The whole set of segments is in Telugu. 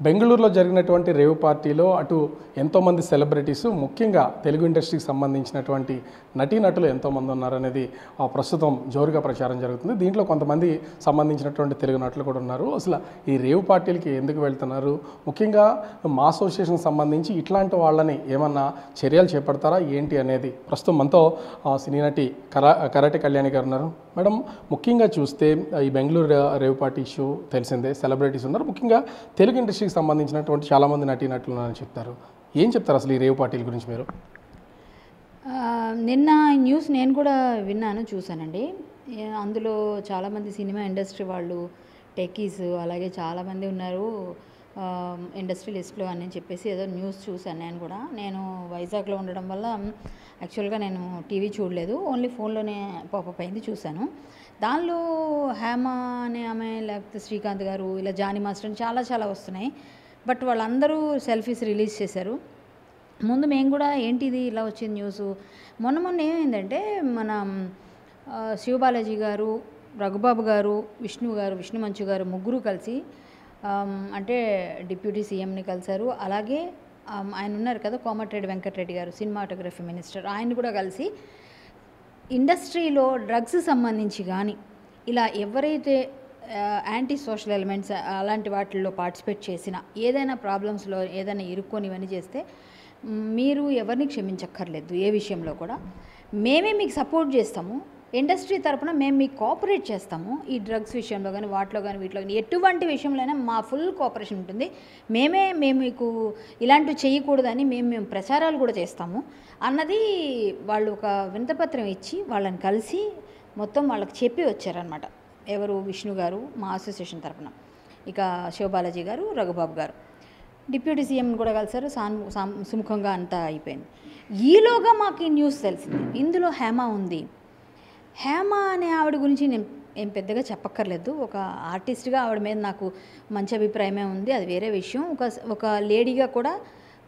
బెంగళూరులో జరిగినటువంటి రేవ్ పార్టీలో అటు ఎంతోమంది సెలబ్రిటీస్ ముఖ్యంగా తెలుగు ఇండస్ట్రీకి సంబంధించినటువంటి నటీనటులు ఎంతోమంది ఉన్నారనేది ప్రస్తుతం జోరుగా ప్రచారం జరుగుతుంది. దీంట్లో కొంతమంది సంబంధించినటువంటి తెలుగు నటులు కూడా ఉన్నారు. అసలు ఈ రేవ్ పార్టీలకి ఎందుకు వెళ్తున్నారు, ముఖ్యంగా మా అసోసియేషన్ సంబంధించి ఇట్లాంటి వాళ్ళని ఏమన్నా చర్యలు చేపడతారా ఏంటి అనేది ప్రస్తుతం మనతో సినీ నటి కరాటే కళ్యాణి గారు ఉన్నారు. మేడం, ముఖ్యంగా చూస్తే ఈ బెంగళూరు రేవ్ పార్టీ ఇష్యూ తెలిసిందే, సెలబ్రిటీస్ ఉన్నారు, ముఖ్యంగా తెలుగు ఇండస్ట్రీకి సంబంధించినటువంటి చాలామంది నటీనటులు ఉన్నారని చెప్తారు. ఏం చెప్తారు అసలు ఈ రేవ్ పార్టీల గురించి మీరు? నిన్న న్యూస్ నేను కూడా విన్నాను, చూశానండి. అందులో చాలామంది సినిమా ఇండస్ట్రీ వాళ్ళు, టెకీస్, అలాగే చాలామంది ఉన్నారు ఇండస్ట్రీ లిస్ట్లో అని చెప్పేసి ఏదో న్యూస్ చూశాను. నేను వైజాగ్లో ఉండడం వల్ల యాక్చువల్గా నేను టీవీ చూడలేదు, ఓన్లీ ఫోన్లోనే పాపప్ అయింది చూశాను. దానిలో హేమ అనే ఆమె, లేకపోతే శ్రీకాంత్ గారు, ఇలా జానీ మాస్టర్ అని చాలా వస్తున్నాయి. బట్ వాళ్ళందరూ సెల్ఫీస్ రిలీజ్ చేశారు. ముందు మేము కూడా ఏంటిది ఇలా వచ్చింది న్యూస్. మొన్న ఏమైందంటే మన శివబాలాజీ గారు, రఘుబాబు గారు, విష్ణు మంచు గారు ముగ్గురు కలిసి అంటే డిప్యూటీ సీఎంని కలిశారు. అలాగే ఆయన ఉన్నారు కదా కోమటిరెడ్డి వెంకటరెడ్డి గారు, సినిమాటోగ్రఫీ మినిస్టర్, ఆయన కూడా కలిసి ఇండస్ట్రీలో డ్రగ్స్ సంబంధించి కానీ ఇలా ఎవరైతే యాంటీ సోషల్ ఎలిమెంట్స్ అలాంటి వాటిల్లో పార్టిసిపేట్ చేసినా, ఏదైనా ప్రాబ్లమ్స్లో ఏదైనా ఇరుక్కొని ఇవన్నీ చేస్తే మీరు ఎవరిని క్షమించక్కర్లేదు. ఏ విషయంలో కూడా మేమే మీకు సపోర్ట్ చేస్తాము, ఇండస్ట్రీ తరపున మేము మీకు కోఆపరేట్ చేస్తాము. ఈ డ్రగ్స్ విషయంలో కానీ వాటిలో కానీ వీటిలో కానీ ఎటువంటి విషయంలోనైనా మా ఫుల్ కోఆపరేషన్ ఉంటుంది. మేము మీకు ఇలాంటివి చేయకూడదని మేము ప్రచారాలు కూడా చేస్తాము అన్నది వాళ్ళు ఒక వినతిపత్రం ఇచ్చి వాళ్ళని కలిసి మొత్తం వాళ్ళకి చెప్పి వచ్చారనమాట. ఎవరు? విష్ణు గారు మా అసోసియేషన్ తరపున, ఇక శివబాలాజీ గారు, రఘుబాబు గారు, డిప్యూటీ సీఎం కూడా కలిసారు. సుముఖంగా అంతా అయిపోయింది. ఈలోగా మాకు ఈ న్యూస్ తెలిసింది, ఇందులో హేమ ఉంది. హేమ అనే ఆవిడ గురించి నేను ఏం పెద్దగా చెప్పక్కర్లేదు. ఒక ఆర్టిస్ట్గా ఆవిడ మీద నాకు మంచి అభిప్రాయమే ఉంది, అది వేరే విషయం. ఒక లేడీగా కూడా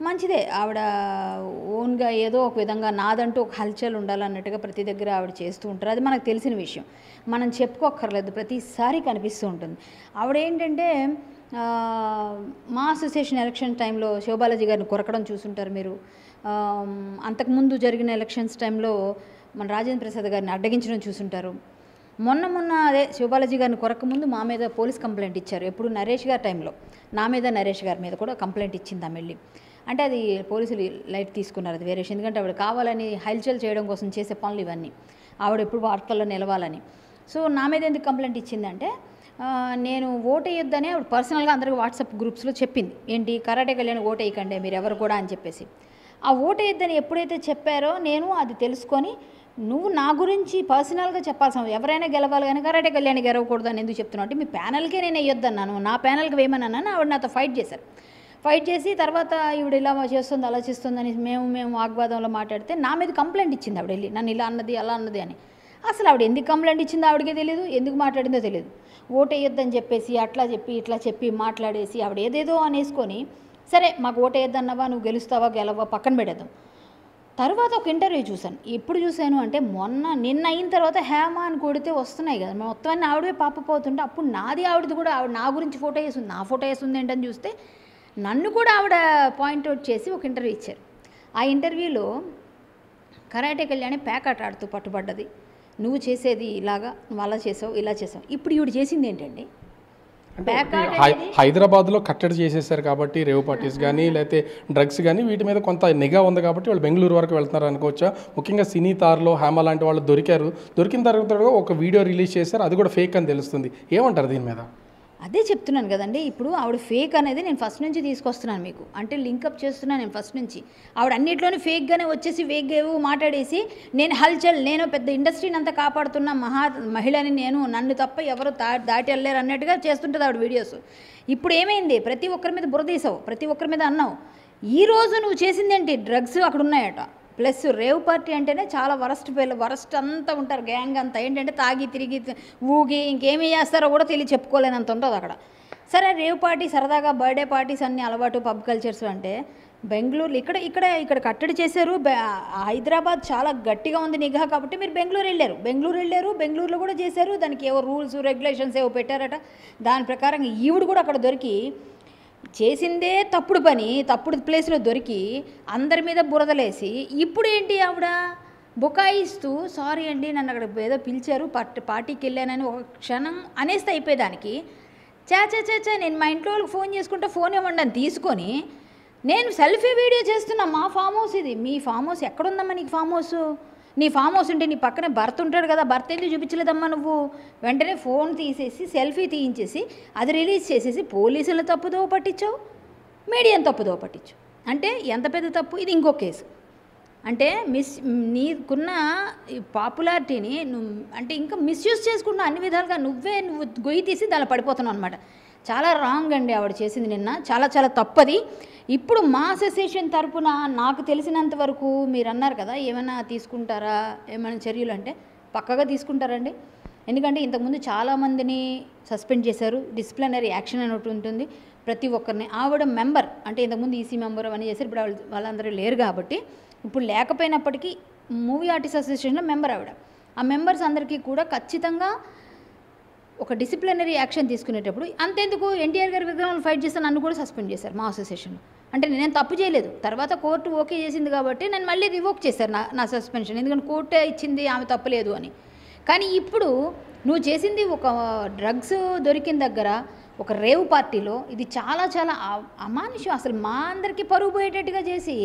మంచిదే. ఆవిడ ఓన్గా ఏదో ఒక విధంగా నాదంటూ ఒక హల్చల్ ఉండాలన్నట్టుగా ప్రతి దగ్గర ఆవిడ చేస్తూ ఉంటారు. అది మనకు తెలిసిన విషయం, మనం చెప్పుకోక్కర్లేదు, ప్రతిసారి కనిపిస్తూ ఉంటుంది. ఆవిడ ఏంటంటే మా అసోసియేషన్ ఎలక్షన్ టైంలో శివబాలాజీ గారిని కొరకడం చూసుంటారు మీరు. అంతకుముందు జరిగిన ఎలక్షన్స్ టైంలో మన రాజేంద్ర ప్రసాద్ గారిని అడ్డగించడం చూసుంటారు. మొన్న అదే శివబాలాజీ గారిని కొరకముందు మా మీద పోలీస్ కంప్లైంట్ ఇచ్చారు. ఎప్పుడు నరేష్ గారి టైంలో నా మీద, నరేష్ గారి మీద కూడా కంప్లైంట్ ఇచ్చింది ఆమె వెళ్ళి. అంటే అది పోలీసులు లైట్ తీసుకున్నారు, అది వేరే విషయం. ఎందుకంటే ఆవిడ కావాలని హల్చల్ చేయడం కోసం చేసే పనులు ఇవన్నీ, ఆవిడ ఎప్పుడు వార్తల్లో నిలవాలని. సో నా మీద ఎందుకు కంప్లైంట్ ఇచ్చిందంటే, నేను ఓటు వేయొద్దని ఆవిడ పర్సనల్గా అందరికీ వాట్సాప్ గ్రూప్స్లో చెప్పింది. ఏంటి, కరాటే కళ్యాణ్ ఓటు వేయకండి మీరు ఎవరు కూడా అని చెప్పేసి. ఆ ఓటు వేయొద్దని ఎప్పుడైతే చెప్పారో నేను అది తెలుసుకొని, నువ్వు నా గురించి పర్సనల్గా చెప్పాల్సిన, ఎవరైనా గెలవాలి కానీ కరాటే కళ్యాణ్ గెలవకూడదు అని ఎందుకు చెప్తున్నావు అంటే, మీ ప్యానల్కే నేను వేయొద్దన్నాను, నా ప్యానల్కి వేయమన్నాను. ఆవిడ నాతో ఫైట్ చేసి తర్వాత ఈవిడ ఇలా చేస్తుంది అలా చేస్తుందని మేము వాగ్వాదంలో మాట్లాడితే నా మీద కంప్లైంట్ ఇచ్చింది ఆవిడ వెళ్ళి, నన్ను ఇలా అన్నది అలా అన్నది అని. అసలు ఆవిడ ఎందుకు కంప్లైంట్ ఇచ్చిందో ఆవిడకే తెలియదు, ఎందుకు మాట్లాడిందో తెలియదు. ఓటు వేయొద్దని చెప్పేసి అట్లా చెప్పి ఇట్లా చెప్పి మాట్లాడేసి ఆవిడ ఏదేదో అనేసుకొని, సరే మాకు ఓటు వేయొద్దన్నావా, నువ్వు గెలుస్తావా గెలవా పక్కన పెడేద్దాం. తర్వాత ఒక ఇంటర్వ్యూ చూశాను. ఎప్పుడు చూశాను అంటే నిన్న అయిన తర్వాత హేమ అని కొడితే వస్తున్నాయి కదా మొత్తం అన్నీ ఆవిడే పాపపోతుంటే, అప్పుడు నాది ఆవిడది కూడా, ఆవిడ నా గురించి ఫోటో వేసింది, నా ఫోటో వేసింది ఏంటని చూస్తే నన్ను కూడా ఆవిడ పాయింట్అవుట్ చేసి ఒక ఇంటర్వ్యూ ఇచ్చారు. ఆ ఇంటర్వ్యూలో కరాటే కళ్యాణి ప్యాకాట ఆడుతూ పట్టుబడ్డది, నువ్వు చేసేది ఇలాగా, నువ్వు అలా చేసావు ఇలా చేసావు. ఇప్పుడు ఈవిడ చేసింది ఏంటండి, హైదరాబాద్లో కట్టడి చేసేసారు కాబట్టి రేవ్ పార్టీస్ కానీ లేకపోతే డ్రగ్స్ కానీ వీటి మీద కొంత నిఘా ఉంది కాబట్టి వాళ్ళు బెంగళూరు వరకు వెళ్తున్నారు అనుకోవచ్చా? ముఖ్యంగా సినీ తారలో హేమ లాంటి వాళ్ళు దొరికిన తర్వాత ఒక వీడియో రిలీజ్ చేశారు, అది కూడా ఫేక్ అని తెలుస్తుంది. ఏమంటారు దీని మీద? అదే చెప్తున్నాను కదండి, ఇప్పుడు ఆవిడ ఫేక్ అనేది నేను ఫస్ట్ నుంచి తీసుకొస్తున్నాను మీకు, అంటే లింకప్ చేస్తున్నాను నేను ఫస్ట్ నుంచి. ఆవిడ అన్నింటిలోనే ఫేక్గానే వచ్చేసి ఫేక్గా మాట్లాడేసి నేను హల్చల్, నేను పెద్ద ఇండస్ట్రీని అంతా కాపాడుతున్న మహిళని, నన్ను తప్ప ఎవరు దాటి వెళ్ళలేరు అన్నట్టుగా చేస్తుంటుంది ఆవిడ వీడియోస్. ఇప్పుడు ఏమైంది, ప్రతి ఒక్కరి మీద బురదీసావు, ప్రతి ఒక్కరి మీద అన్నావు. ఈరోజు నువ్వు చేసిందేంటి, డ్రగ్స్ అక్కడ ఉన్నాయట, ప్లస్ రేవ్ పార్టీ అంటేనే చాలా వరస్ట్ అంతా ఉంటారు, గ్యాంగ్ అంతా ఏంటంటే తాగి తిరిగి ఊగి ఇంకేమీ చేస్తారో కూడా చెప్పుకోలేనంత ఉంటుంది అక్కడ. సరే రేవ్ పార్టీ సరదాగా బర్త్డే పార్టీస్ అన్నీ అలవాటు, పబ్ కల్చర్స్ అంటే బెంగళూరులో ఇక్కడ కట్టడి చేశారు. హైదరాబాద్ చాలా గట్టిగా ఉంది నిఘా కాబట్టి మీరు బెంగళూరు వెళ్ళారు, బెంగళూరులో కూడా చేశారు. దానికి ఏవో రూల్స్ రెగ్యులేషన్స్ ఏవో పెట్టారట. దాని ప్రకారం ఈవిడ కూడా అక్కడ దొరికి చేసిందే తప్పుడు పని, తప్పుడు ప్లేస్లో దొరికి అందరి మీద బురదలేసి ఇప్పుడు ఏంటి ఆవిడ బుకాయిస్తూ సారీ అండి నన్ను అక్కడ ఏదో పిలిచారు పార్టీకి వెళ్ళానని ఒక క్షణం అనేస్తే అయిపోయేదానికి చా నేను మా ఇంట్లో వాళ్ళకి ఫోన్ చేసుకుంటే ఫోన్ ఇవ్వండి అని తీసుకొని నేను సెల్ఫీ వీడియో చేస్తున్నా. మా ఫామ్ హౌస్ ఇది. మీ ఫామ్ హౌస్ ఎక్కడుందమ్మా? నీకు ఫామ్ హౌస్, నీ ఫామ్ హౌస్ ఉంటే నీ పక్కనే భర్త ఉంటాడు కదా, భర్త ఎందుకు చూపించలేదమ్మా నువ్వు? వెంటనే ఫోన్ తీసేసి సెల్ఫీ తీయించేసి అది రిలీజ్ చేసేసి పోలీసులను తప్పుదో పట్టించావు, మీడియాని తప్పుదో పట్టించావు. అంటే ఎంత పెద్ద తప్పు ఇది. ఇంకో కేసు అంటే నీకున్న పాపులారిటీని నువ్వు అంటే ఇంకా మిస్యూజ్ చేసుకుంటున్నావు అన్ని విధాలుగా. నువ్వు గొయ్యి తీసి దానిలో పడిపోతున్నావు అనమాట. చాలా రాంగ్ అండి ఆవిడ చేసింది నిన్న, చాలా చాలా తప్పది. ఇప్పుడు మా అసోసియేషన్ తరపున నాకు తెలిసినంత వరకు మీరు అన్నారు కదా ఏమైనా తీసుకుంటారా ఏమైనా చర్యలు అంటే పక్కగా తీసుకుంటారండి. ఎందుకంటే ఇంతకుముందు చాలామందిని సస్పెండ్ చేశారు. డిసిప్లినరీ యాక్షన్ అని ఒకటి ఉంటుంది ప్రతి ఒక్కరిని. ఆవిడ మెంబర్ అంటే ఇంతకుముందు ఈసీ మెంబర్ అవన్నీ చేశారు. ఇప్పుడు వాళ్ళందరూ లేరు కాబట్టి ఇప్పుడు లేకపోయినప్పటికీ మూవీ ఆర్టిస్ట్ అసోసియేషన్లో మెంబర్ ఆవిడ. ఆ మెంబర్స్ అందరికీ కూడా ఖచ్చితంగా ఒక డిసిప్లినరీ యాక్షన్ తీసుకునేటప్పుడు అంతెందుకు ఎన్టీఆర్ గారి విగ్రహాలు ఫైట్ చేస్తే నన్ను కూడా సస్పెండ్ చేశారు మా అసోసియేషన్లో. అంటే నేనేం తప్పు చేయలేదు. తర్వాత కోర్టు ఓకే చేసింది కాబట్టి నేను మళ్ళీ రివోక్ చేశారు నా సస్పెన్షన్. ఎందుకంటే కోర్టే ఇచ్చింది ఆమె తప్పలేదు అని. కానీ ఇప్పుడు నువ్వు చేసింది ఒక డ్రగ్స్ దొరికిన దగ్గర ఒక రేవ్ పార్టీలో ఇది చాలా చాలా అమానుషం. అసలు మా అందరికీ పరుగు పోయేటట్టుగా చేసి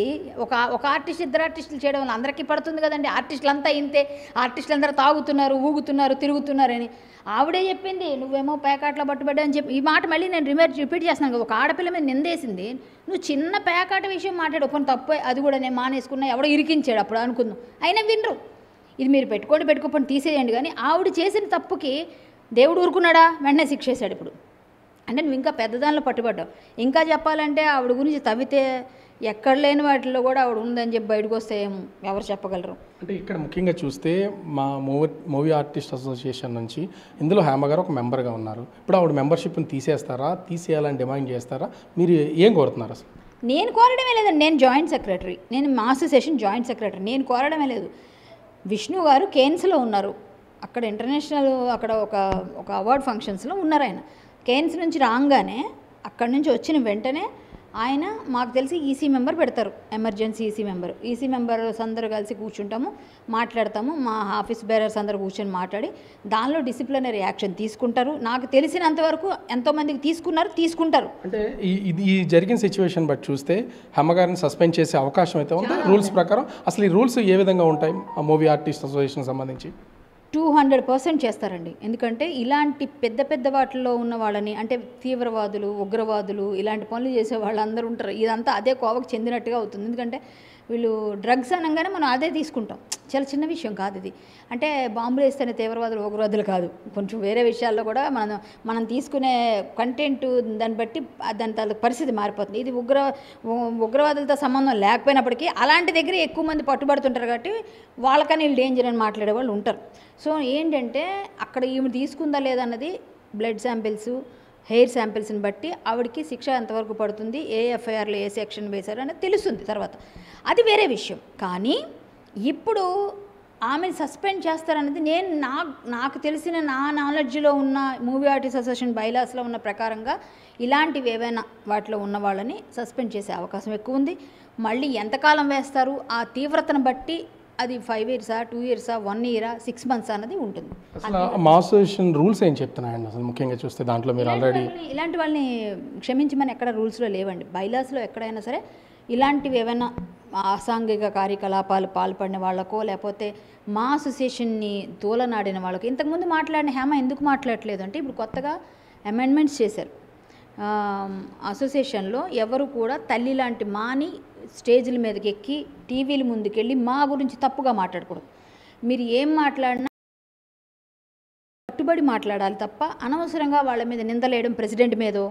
ఒక ఆర్టిస్ట్ ఇద్దరు ఆర్టిస్టులు చేయడం వల్ల అందరికీ పడుతుంది కదండి. ఆర్టిస్టులు అంతా ఇంతే, ఆర్టిస్టులు అందరూ తాగుతున్నారు, ఊగుతున్నారు, తిరుగుతున్నారని ఆవిడే చెప్పింది. నువ్వేమో పేకాట్లో పట్టుబడ్డా అని చెప్పి ఈ మాట మళ్ళీ నేను రిపీట్ చేస్తున్నాను. ఒక ఆడపిల్ల మీద నిందేసింది, నువ్వు చిన్న పేకాట విషయం మాట్లాడు కొన్ని తప్పు, అది కూడా నేను మానేసుకున్నా, ఎవడో ఇరికించాడు అప్పుడు అనుకుందాం. అయినా వినరు. ఇది మీరు పెట్టుకోకపోతే తీసేయండి. కానీ ఆవిడ చేసిన తప్పుకి దేవుడు ఊరుకున్నాడా? వెంటనే శిక్ష వేశాడు. ఇప్పుడు అంటే నువ్వు ఇంకా పెద్దదానిలో పట్టుబడ్డావు. ఇంకా చెప్పాలంటే ఆవిడ గురించి తవ్వితే ఎక్కడ లేని వాటిల్లో కూడా ఆవిడ ఉందని చెప్పి బయటకు వస్తే ఎవరు చెప్పగలరు? అంటే ఇక్కడ ముఖ్యంగా చూస్తే మా మూవీ ఆర్టిస్ట్ అసోసియేషన్ నుంచి ఇందులో హేమ గారు ఒక మెంబర్గా ఉన్నారు. ఇప్పుడు ఆవిడ మెంబర్షిప్ని తీసేస్తారా, తీసేయాలని డిమాండ్ చేస్తారా? మీరు ఏం కోరుతున్నారు అసలు? నేను కోరడమే లేదండి. నేను జాయింట్ సెక్రటరీ, నేను మా అసోసియేషన్ జాయింట్ సెక్రటరీ. నేను కోరడమే లేదు. విష్ణు గారు కేన్స్లో ఉన్నారు. అక్కడ ఇంటర్నేషనల్ అక్కడ ఒక అవార్డ్ ఫంక్షన్స్లో ఉన్నారు. ఆయన కేన్స్ నుంచి రాగానే అక్కడి నుంచి వచ్చిన వెంటనే ఆయన మాకు తెలిసి ఈసీ మెంబర్ పెడతారు, ఎమర్జెన్సీ ఈసీ మెంబర్స్ అందరూ కలిసి కూర్చుంటాము, మాట్లాడతాము. మా ఆఫీస్ బేరర్స్ అందరూ కూర్చొని మాట్లాడి దానిలో డిసిప్లినరీ యాక్షన్ తీసుకుంటారు. నాకు తెలిసినంతవరకు ఎంతోమందికి తీసుకుంటారు. అంటే ఈ జరిగిన సిచ్యువేషన్ బట్టి చూస్తే హేమగారిని సస్పెండ్ చేసే అవకాశం అయితే ఉంది రూల్స్ ప్రకారం. అసలు ఈ రూల్స్ ఏ విధంగా ఉంటాయి ఆ మూవీ ఆర్టిస్ట్ అసోసియేషన్ సంబంధించి? 200% చేస్తారండి. ఎందుకంటే ఇలాంటి పెద్ద వాటిల్లో ఉన్న వాళ్ళని అంటే తీవ్రవాదులు, ఉగ్రవాదులు, ఇలాంటి పనులు చేసే వాళ్ళందరూ ఉంటారు. ఇదంతా అదే కోవకు చెందినట్టుగా అవుతుంది. ఎందుకంటే వీళ్ళు డ్రగ్స్ అనగానే మనం అదే తీసుకుంటాం. చాలా చిన్న విషయం కాదు ఇది. అంటే బాంబులు వేస్తేనే తీవ్రవాదులు, ఉగ్రవాదులు కాదు. కొంచెం వేరే విషయాల్లో కూడా మనం తీసుకునే కంటెంట్ దాన్ని బట్టి దాని పరిస్థితి మారిపోతుంది. ఇది ఉగ్రవాదులతో సంబంధం లేకపోయినప్పటికీ అలాంటి దగ్గర ఎక్కువ మంది పట్టుబడుతుంటారు కాబట్టి వాళ్ళకని వీళ్ళు డేంజర్ అని మాట్లాడే వాళ్ళు ఉంటారు. సో ఏంటంటే అక్కడ ఈమె తీసుకుందా లేదన్నది బ్లడ్ శాంపిల్స్, హెయిర్ శాంపిల్స్ని బట్టి ఆవిడకి శిక్ష ఎంతవరకు పడుతుంది, ఏ ఎఫ్ఐఆర్లో ఏ సెక్షన్ వేశారు అనేది తెలుస్తుంది తర్వాత. అది వేరే విషయం. కానీ ఇప్పుడు ఆమెను సస్పెండ్ చేస్తారన్నది నాకు తెలిసిన నా నాలెడ్జ్లో ఉన్న మూవీ ఆర్టిస్ట్ అసోసియేషన్ బైలాస్లో ఉన్న ప్రకారంగా ఇలాంటివి ఏవైనా వాటిలో ఉన్న వాళ్ళని సస్పెండ్ చేసే అవకాశం ఎక్కువ ఉంది. మళ్ళీ ఎంతకాలం వేస్తారు ఆ తీవ్రతను బట్టి అది 5 years, 2 years, 1 year, 6 months అన్నది ఉంటుంది. అసలు మా అసోసియేషన్ రూల్స్ ఏం చెప్తున్నాయండి అసలు ముఖ్యంగా చూస్తే? దాంట్లో మీరు ఆల్రెడీ ఇలాంటి వాళ్ళని క్షమించమని ఎక్కడ రూల్స్లో లేవండి. బైలాస్లో ఎక్కడైనా సరే ఇలాంటివి ఏమైనా అసాంఘిక కార్యకలాపాలు పాల్పడిన వాళ్ళకో లేకపోతే మా అసోసియేషన్ని తోలనాడిన వాళ్ళకో ఇంతకుముందు మాట్లాడిన హేమ ఎందుకు మాట్లాడలేదు అంటే ఇప్పుడు కొత్తగా అమెండ్మెంట్స్ చేశారు. అసోసియేషన్లో ఎవరు కూడా తల్లి లాంటి మాని స్టేజ్ల మీదకి ఎక్కి టీవీల ముందుకెళ్ళి మా గురించి తప్పుగా మాట్లాడకూడదు. మీరు ఏం మాట్లాడినా కట్టుబడి మాట్లాడాలి తప్ప అనవసరంగా వాళ్ళ మీద నిందలేయడం, ప్రెసిడెంట్ మీదో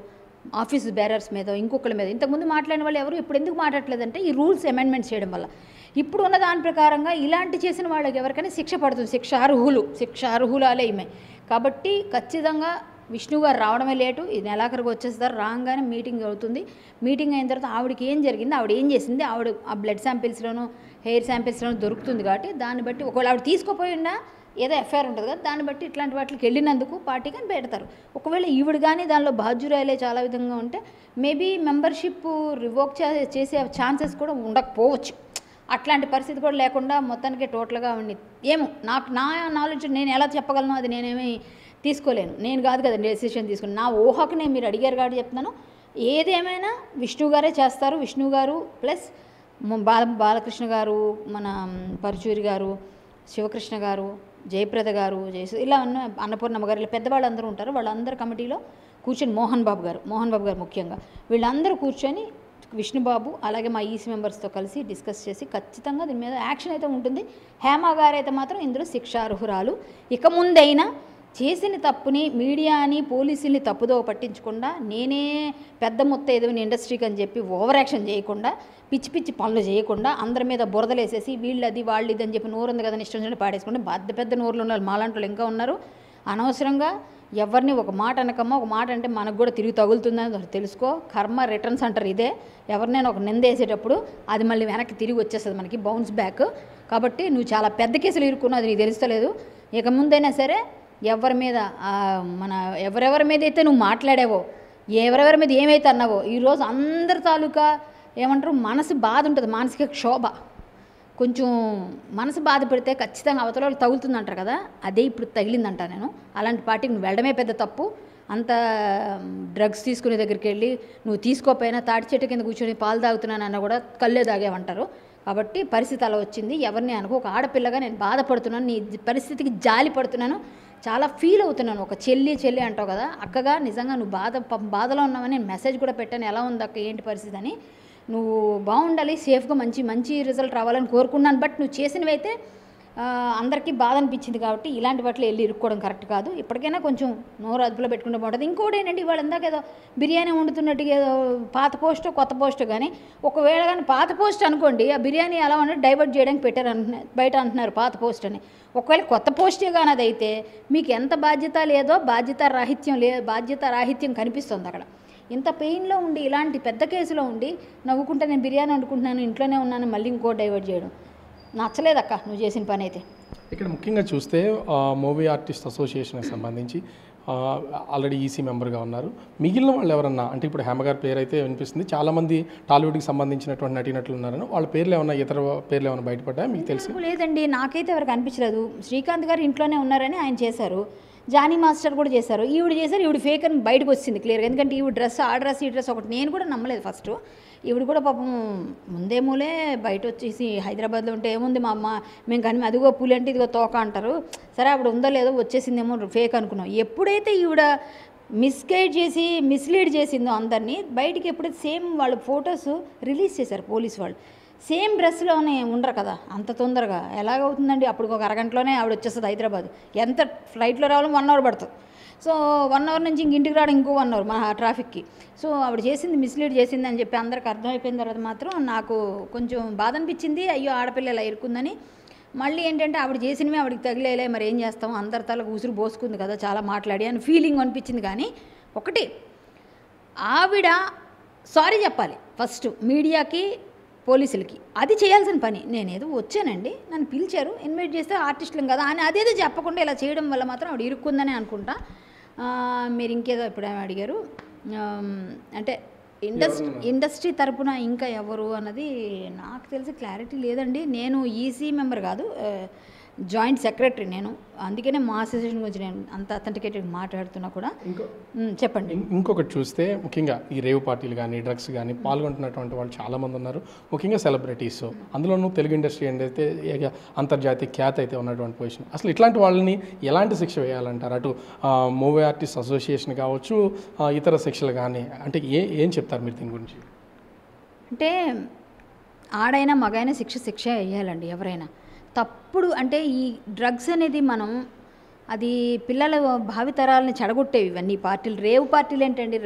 ఆఫీస్ బేరర్స్ మీదో ఇంకొకరి మీద. ఇంతకుముందు మాట్లాడిన వాళ్ళు ఎవరు ఇప్పుడు ఎందుకు మాట్లాడలేదంటే ఈ రూల్స్ అమెండ్మెంట్స్ చేయడం వల్ల. ఇప్పుడు ఉన్న దాని ప్రకారంగా ఇలాంటి చేసిన వాళ్ళకి ఎవరికైనా శిక్ష పడుతుంది. శిక్ష అర్హులాలే ఈమె. కాబట్టి ఖచ్చితంగా విష్ణు గారు రావడమే లేటు. ఇది నెలాఖరికి వచ్చేస్తారు. రాగానే మీటింగ్ అవుతుంది. మీటింగ్ అయిన తర్వాత ఆవిడకి ఏం జరిగింది, ఆవిడ ఏం చేసింది, ఆవిడ ఆ బ్లడ్ శాంపిల్స్లోనూ హెయిర్ శాంపిల్స్లోనూ దొరుకుతుంది. కాబట్టి దాన్ని బట్టి ఒకవేళ ఆవిడ తీసుకోపోయినా ఏదో ఎఫ్ఐఆర్ ఉంటుంది కదా, దాన్ని బట్టి ఇట్లాంటి వాటికి వెళ్ళినందుకు పార్టీ కానీ పెడతారు. ఒకవేళ ఈవిడ కానీ దానిలో బాధ్యురాలే చాలా విధంగా ఉంటే మేబీ మెంబర్షిప్ రివోక్ చేసే ఛాన్సెస్ కూడా ఉండకపోవచ్చు. అట్లాంటి పరిస్థితి కూడా లేకుండా మొత్తానికి టోటల్గా ఉండి ఏమో నా నాలెడ్జ్ నేను ఎలా చెప్పగలను, అది నేనేమీ తీసుకోలేను. నేను కాదు కదా డెసిషన్ తీసుకుని, నా ఊహకు నేను మీరు అడిగారు కాబట్టి చెప్తున్నాను. ఏదేమైనా విష్ణు గారే చేస్తారు. విష్ణు గారు ప్లస్ బాలకృష్ణ గారు, మన పరుచూరి గారు, శివకృష్ణ గారు, జయప్రద గారు, ఇలా ఉన్న అన్నపూర్ణమ్మ గారు, ఇలా పెద్దవాళ్ళందరూ ఉంటారు. వాళ్ళందరూ కమిటీలో కూర్చొని మోహన్ బాబు గారు ముఖ్యంగా వీళ్ళందరూ కూర్చొని విష్ణుబాబు అలాగే మా ఈసీ మెంబర్స్తో కలిసి డిస్కస్ చేసి ఖచ్చితంగా దీని మీద యాక్షన్ అయితే ఉంటుంది. హేమ గారు అయితే మాత్రం ఇందులో శిక్షార్హురాలు. ఇక ముందైనా చేసిన తప్పుని మీడియాని పోలీసుల్ని తప్పుదో పట్టించకుండా నేనే పెద్ద ముత్తైదుని ఇండస్ట్రీకి అని చెప్పి ఓవర్ యాక్షన్ చేయకుండా పిచ్చి పిచ్చి పనులు చేయకుండా అందరి మీద బురదలేసేసి వీళ్ళది వాళ్ళు ఇది అని చెప్పి నోరు ఉంది కదా ఇష్టం చూడండి పాడేసుకుంటే పెద్ద నోరులు ఉన్నారు. మాలాంటి వాళ్ళు ఇంకా ఉన్నారు. అనవసరంగా ఎవరిని ఒక మాట అనకమ్మా, ఒక మాట అంటే మనకు కూడా తిరిగి తగులుతుందని తెలుసుకో. కర్మ రిటర్న్స్ అంటారు ఇదే. ఎవరినైనా ఒక నిందేసేటప్పుడు అది మళ్ళీ వెనక్కి తిరిగి వచ్చేస్తుంది మనకి, బౌన్స్ బ్యాక్. కాబట్టి నువ్వు చాలా పెద్ద కేసులు ఇరుక్కున్నావు, అది నీకు తెలుస్తలేదు. ఇక ముందైనా సరే ఎవరి మీద ఎవరెవరి మీద అయితే నువ్వు మాట్లాడావో, ఎవరెవరి మీద ఏమైతే అన్నావో, ఈరోజు అందరి తాలూకా ఏమంటారు మనసు బాధ ఉంటుంది, మానసిక క్షోభ. కొంచెం మనసు బాధ పెడితే ఖచ్చితంగా అవతల వాళ్ళు తగులుతుందంటారు కదా, అదే ఇప్పుడు తగిలిందంట. నేను అలాంటి పార్టీకి నువ్వు వెళ్ళడమే పెద్ద తప్పు. అంత డ్రగ్స్ తీసుకునే దగ్గరికి వెళ్ళి నువ్వు తీసుకోపోయినా తాటి చెట్టు కింద కూర్చొని పాలు తాగుతున్నానన్నా కూడా కళ్ళే తాగేమంటారు. కాబట్టి పరిస్థితి అలా వచ్చింది. ఎవరిని అనుకో, ఒక ఆడపిల్లగా నేను బాధపడుతున్నాను, నీ పరిస్థితికి జాలి పడుతున్నాను, చాలా ఫీల్ అవుతున్నాను. ఒక చెల్లి అంటావు కదా, అక్కగా నిజంగా నువ్వు బాధలో ఉన్నావని నేను మెసేజ్ కూడా పెట్టాను, ఎలా ఉంది అక్క ఏంటి పరిస్థితి అని. నువ్వు బాగుండాలి, సేఫ్గా మంచి రిజల్ట్ రావాలని కోరుకున్నాను. బట్ నువ్వు చేసినవైతే అందరికీ బాధ అనిపించింది. కాబట్టి ఇలాంటి వాటిలో వెళ్ళి ఇరుక్కోవడం కరెక్ట్ కాదు. ఇప్పటికైనా కొంచెం నోరు అదుపులో పెట్టుకుంటే బాగుంటుంది. ఇంకోటి ఏంటంటే ఇవాళ ఇందాక ఏదో బిర్యానీ వండుతున్నట్టుగా ఏదో పాత పోస్టో కొత్త పోస్టో కానీ, ఒకవేళ కానీ పాత పోస్ట్ అనుకోండి, ఆ బిర్యానీ ఎలా ఉన్నట్టు డైవర్ట్ చేయడానికి పెట్టారు బయట అంటున్నారు పాత పోస్ట్ అని. ఒకవేళ కొత్త పోస్టే కానీ అదైతే మీకు ఎంత బాధ్యత లేదో బాధ్యత రాహిత్యం కనిపిస్తుంది అక్కడ. ఇంత పెయిన్లో ఉండి ఇలాంటి పెద్ద కేసులో ఉండి నవ్వుకుంటే నేను బిర్యానీ వండుకుంటున్నాను ఇంట్లోనే ఉన్నాను మళ్ళీ ఇంకో డైవర్ట్ చేయడం నచ్చలేదక్క నువ్వు చేసిన పని అయితే. ఇక్కడ ముఖ్యంగా చూస్తే మూవీ ఆర్టిస్ట్ అసోసియేషన్కి సంబంధించి ఆల్రెడీ ఈసీ మెంబర్గా ఉన్నారు. మిగిలిన వాళ్ళు ఎవరన్నా అంటే ఇప్పుడు హేమ గారి పేరు అయితే వినిపిస్తుంది, చాలామంది టాలీవుడ్కి సంబంధించినటువంటి నటీనటులు ఉన్నారని వాళ్ళ పేర్లు ఏమన్నా ఇతర పేర్లు ఏమైనా బయటపడ్డా మీకు తెలుసు? లేదండి, నాకైతే ఎవరికి అనిపించలేదు. శ్రీకాంత్ గారు ఇంట్లోనే ఉన్నారని ఆయన చేశారు, జానీ మాస్టర్ కూడా చేశారు, ఈవిడ చేశారు. ఈవిడ ఫేక్ అని బయటకు వచ్చింది క్లియర్గా. ఎందుకంటే ఈవిడ ఈ డ్రెస్ ఒకటి నేను కూడా నమ్మలేదు ఫస్ట్. ఈవిడ కూడా పాపం ముందేమూలే బయట వచ్చేసి హైదరాబాద్లో ఉంటే ఏముంది మా అమ్మ మేము కానీ అదిగో పులి అంటే ఇదిగో తోక అంటారు, సరే ఆవిడ ఉందో లేదో వచ్చేసిందేమో ఫేక్ అనుకున్నాం. ఎప్పుడైతే ఈవిడ మిస్లీడ్ చేసిందో అందరినీ, బయటికి ఎప్పుడైతే సేమ్ వాళ్ళ ఫొటోస్ రిలీజ్ చేశారు పోలీసు వాళ్ళు, సేమ్ డ్రెస్లోనే ఉండరు కదా అంత తొందరగా ఎలాగవుతుందండి. అప్పుడు ఒక అరగంటలోనే ఆవిడ వచ్చేస్తుంది హైదరాబాద్. ఎంత ఫ్లైట్లో రావాలో 1 అవర్ పడుతుంది. సో 1 అవర్ నుంచి ఇంటికి రావడం ఇంకో 1 అవర్ మన ట్రాఫిక్కి. సో ఆవిడ మిస్లీడ్ చేసింది అని చెప్పి అందరికి అర్థమైపోయిన తర్వాత మాత్రం నాకు కొంచెం బాధ అనిపించింది. అయ్యో ఆడపిల్ల ఇలా ఇరుక్కుందని. మళ్ళీ ఏంటంటే ఆవిడ చేసినవి ఆవిడకి తగిలేలే, మరి ఏం చేస్తాం, అందరి తలకు ఉసురు పోసుకుంది కదా చాలా మాట్లాడి అని ఫీలింగ్ అనిపించింది. కానీ ఒకటి ఆవిడ సారీ చెప్పాలి ఫస్ట్ మీడియాకి పోలీసులకి, అది చేయాల్సిన పని. నేనేదో వచ్చానండి, నన్ను పిలిచారు, ఇన్వైట్ చేస్తే ఆర్టిస్టులం కదా అని అదేదో చెప్పకుండా ఇలా చేయడం వల్ల మాత్రం ఆవిడ ఇరుక్కుందని అనుకుంటా. మీరు ఇంకేదో ఎప్పుడేమో అడిగారు అంటే ఇండస్ట్రీ తరపున ఇంకా ఎవరు అన్నది నాకు తెలిసి క్లారిటీ లేదండి. నేను ఈసీ మెంబర్ కాదు, జాయింట్ సెక్రటరీ నేను, అందుకనే మా అసోసియేషన్ గురించి నేను అంత అథెంటికేటెడ్ మాట్లాడుతున్నా కూడా. చెప్పండి. ఇంకొకటి చూస్తే ముఖ్యంగా ఈ రేవ్ పార్టీలు కానీ డ్రగ్స్ కానీ పాల్గొంటున్నటువంటి వాళ్ళు చాలామంది ఉన్నారు, ముఖ్యంగా సెలబ్రిటీస్. అందులోనూ తెలుగు ఇండస్ట్రీ ఏంటైతే అంతర్జాతీయ ఖ్యాతి అయితే ఉన్నటువంటి పొజిషన్. అసలు ఇట్లాంటి వాళ్ళని ఎలాంటి శిక్ష వేయాలంటారు? అటు మూవీ ఆర్టిస్ట్ అసోసియేషన్ కావచ్చు, ఇతర శిక్షలు కానీ, అంటే ఏం చెప్తారు మీరు దీని గురించి? అంటే ఆడైనా మగైనా శిక్ష వేయాలండి ఎవరైనా. తప్పుడు అంటే ఈ డ్రగ్స్ అనేది మనం అది పిల్లల భావితరాలని చెడగొట్టేవి ఇవన్నీ పార్టీలు. రేవు పార్టీలు ఏంటండి,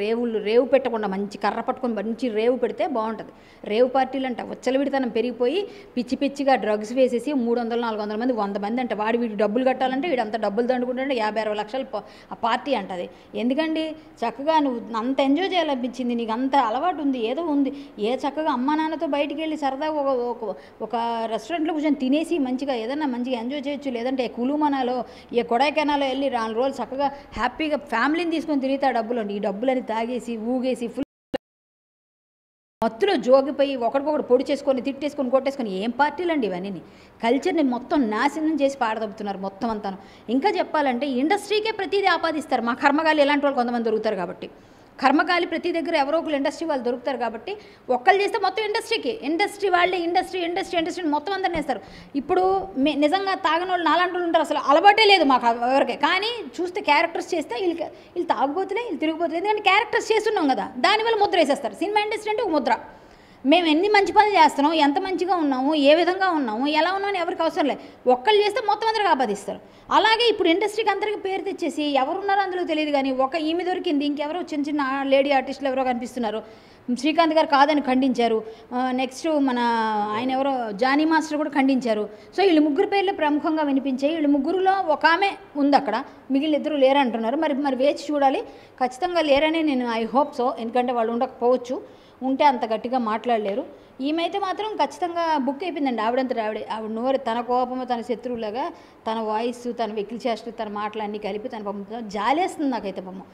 రేవు పెట్టకుండా మంచి కర్ర పట్టుకొని మంచి రేవు పెడితే బాగుంటుంది. రేవు పార్టీలు అంట విచ్చలవిడితనం పెరిగిపోయి పిచ్చి పిచ్చిగా డ్రగ్స్ వేసేసి 300 400 మంది 100 మంది అంట. వీడి డబ్బులు కట్టాలంటే వీడు అంత డబ్బులు దండుకుంటే 50-60 లక్షలు ఆ పార్టీ అంటది. ఎందుకండి, చక్కగా నువ్వు అంత ఎంజాయ్ చేయాలనిపించింది, నీకు అంత అలవాటు ఉంది, ఏదో ఉంది, చక్కగా అమ్మా నాన్నతో బయటికి వెళ్ళి సరదాగా ఒక రెస్టారెంట్లో కూర్చొని తినేసి మంచిగా ఏదన్నా మంచిగా ఎంజాయ్ చేయొచ్చు. లేదంటే కులుమనాలో కొడైకెనాల్లో వెళ్ళి 4 రోజులు చక్కగా హ్యాపీగా ఫ్యామిలీని తీసుకొని తిరిగితే ఆ డబ్బులు, ఈ డబ్బులని తాగేసి ఊగేసి ఫుల్ మత్తులో జోగిపోయి ఒకరికొకరు పొడి చేసుకొని తిట్టేసుకొని కొట్టేసుకొని ఏం పార్టీలు అండి ఇవన్నీ. కల్చర్ని మొత్తం నాశనం చేసి పాడదొబ్బుతున్నారు మొత్తం అంతాను. ఇంకా చెప్పాలంటే ఇండస్ట్రీకే ప్రతిదీ ఆపాదిస్తారు. మా కర్మగాలి ఎలాంటి వాళ్ళు కొంతమంది దొరుకుతారు కాబట్టి, కర్మకాలి ప్రతి దగ్గర ఎవరో ఒకరు ఇండస్ట్రీ వాళ్ళు దొరుకుతారు కాబట్టి ఒక్కళ్ళు చేస్తే మొత్తం ఇండస్ట్రీ వాళ్ళే ఇండస్ట్రీ మొత్తం అందరినీ వేస్తారు. ఇప్పుడు నిజంగా తాగని వాళ్ళు నాలాంటి వాళ్ళు ఉంటారు, అసలు అలవాటే లేదు మాకు ఎవరికి. కానీ చూస్తే క్యారెక్టర్స్ చేస్తే వీళ్ళు తాగుపోతులే, వీళ్ళు తిరిగిపోతులే, ఎందుకంటే క్యారెక్టర్స్ చేస్తున్నాం కదా, దానివల్ల ముద్ర వేసేస్తారు. సినిమా ఇండస్ట్రీ అంటే ఒక ముద్ర. మేము ఎన్ని మంచి పనులు చేస్తున్నాం, ఎంత మంచిగా ఉన్నాము, ఏ విధంగా ఉన్నాము, ఎలా ఉన్నామని ఎవరికి అవసరం లేదు. ఒక్కళ్ళు చేస్తే మొత్తం అందరికి ఆపాదిస్తారు. అలాగే ఇప్పుడు ఇండస్ట్రీకి అందరికీ పేరు తెచ్చేసి ఎవరున్నారో అందులో తెలియదు, కానీ ఈమె దొరికింది, ఇంకెవరో చిన్న లేడీ ఆర్టిస్టులు ఎవరో కనిపిస్తున్నారు. శ్రీకాంత్ గారు కాదని ఖండించారు. నెక్స్ట్ ఆయన ఎవరో జానీ మాస్టర్ కూడా ఖండించారు. సో వీళ్ళు ముగ్గురు పేర్లు ప్రముఖంగా వినిపించాయి. వీళ్ళు ముగ్గురులో ఒక ఆమె ఉంది అక్కడ, మిగిలిన ఇద్దరు లేరంటున్నారు. మరి వేచి చూడాలి. ఖచ్చితంగా లేరని నేను ఐ హోప్ సో, ఎందుకంటే వాళ్ళు ఉండకపోవచ్చు, ఉంటే అంత గట్టిగా మాట్లాడలేరు. ఈమెయితే మాత్రం ఖచ్చితంగా బుక్ అయిపోయిందండి. ఆవిడ నోరు, తన కోపము, తన శత్రువులాగా తన వాయిస్, తన వెకిలి చేష్టలు, తన మాటలన్నీ కలిపి తన పాపం జాలేస్తుంది నాకైతే. పాపం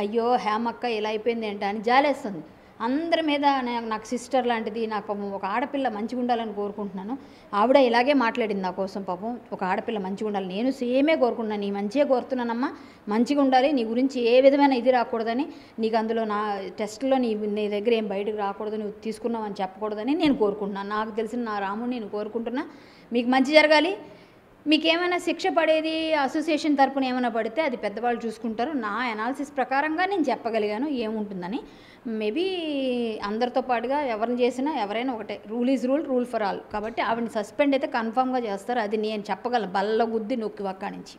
అయ్యో హేమక్క ఇలా అయిపోయింది ఏంట అని జాలేస్తుంది. అందరి మీద నాకు సిస్టర్ లాంటిది, నాకు పాపం ఒక ఆడపిల్ల మంచిగా ఉండాలని కోరుకుంటున్నాను. ఆవిడ ఇలాగే మాట్లాడింది నా కోసం. పాపం ఒక ఆడపిల్ల మంచిగా ఉండాలి, నేను సేమే కోరుకుంటున్నాను, నీ మంచిగా కోరుతున్నానమ్మా, మంచిగా ఉండాలి, నీ గురించి ఏ విధమైన ఇది రాకూడదని, నీకు అందులో నా టెస్ట్లో నీ దగ్గర ఏం బయటకు రాకూడదు, నువ్వు తీసుకున్నావు అని చెప్పకూడదని నేను కోరుకుంటున్నాను. నాకు తెలిసిన నా రాముడిని నేను కోరుకుంటున్నా, మీకు మంచి జరగాలి. మీకు ఏమైనా శిక్ష పడేది అసోసియేషన్ తరపున ఏమైనా పడితే అది పెద్దవాళ్ళు చూసుకుంటారు. నా అనాలిసిస్ ప్రకారంగా నేను చెప్పగలిగాను ఏముంటుందని. మేబీ అందరితో పాటుగా ఎవరిని చేసినా ఎవరైనా ఒకటే, rule is rule for all. కాబట్టి ఆవిడని సస్పెండ్ అయితే కన్ఫామ్గా చేస్తారు, అది నేను చెప్పగలను బల్ల గుద్ది నొక్కి వక్క నుంచి.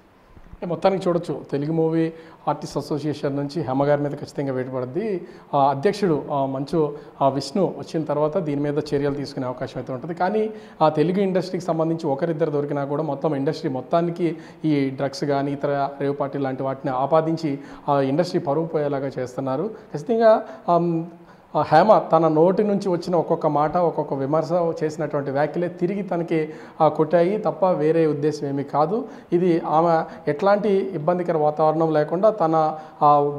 మొత్తానికి చూడొచ్చు, తెలుగు మూవీ ఆర్టిస్ట్ అసోసియేషన్ నుంచి హేమగారి మీద ఖచ్చితంగా వేటుపడుద్ది. అధ్యక్షుడు మంచు విష్ణు వచ్చిన తర్వాత దీని మీద చర్యలు తీసుకునే అవకాశం అయితే ఉంటుంది. కానీ ఆ తెలుగు ఇండస్ట్రీకి సంబంధించి ఒకరిద్దరు దొరికినా కూడా మొత్తం ఇండస్ట్రీ మొత్తానికి ఈ డ్రగ్స్ కానీ ఇతర రేవ్ పార్టీ లాంటి వాటిని ఆపాదించి ఆ ఇండస్ట్రీ పరువు పోయేలాగా చేస్తున్నారు. ఖచ్చితంగా హేమ తన నోటి నుంచి వచ్చిన ఒక్కొక్క మాట, ఒక్కొక్క విమర్శ, చేసినటువంటి వ్యాఖ్యలే తిరిగి తనకి కొట్టాయి తప్ప వేరే ఉద్దేశం ఏమీ కాదు. ఇది ఆమె ఎట్లాంటి ఇబ్బందికర వాతావరణం లేకుండా తన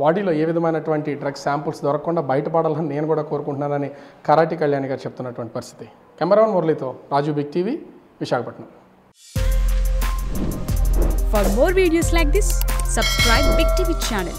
బాడీలో ఏ విధమైనటువంటి డ్రగ్స్ శాంపుల్స్ దొరకకుండా బయటపడాలని నేను కూడా కోరుకుంటున్నానని కరాటి కళ్యాణి గారు చెప్తున్నటువంటి పరిస్థితి. కెమెరామెన్ మురళితో Raju, big TV, Visakhapatnam. For more videos like this, subscribe Big TV channel.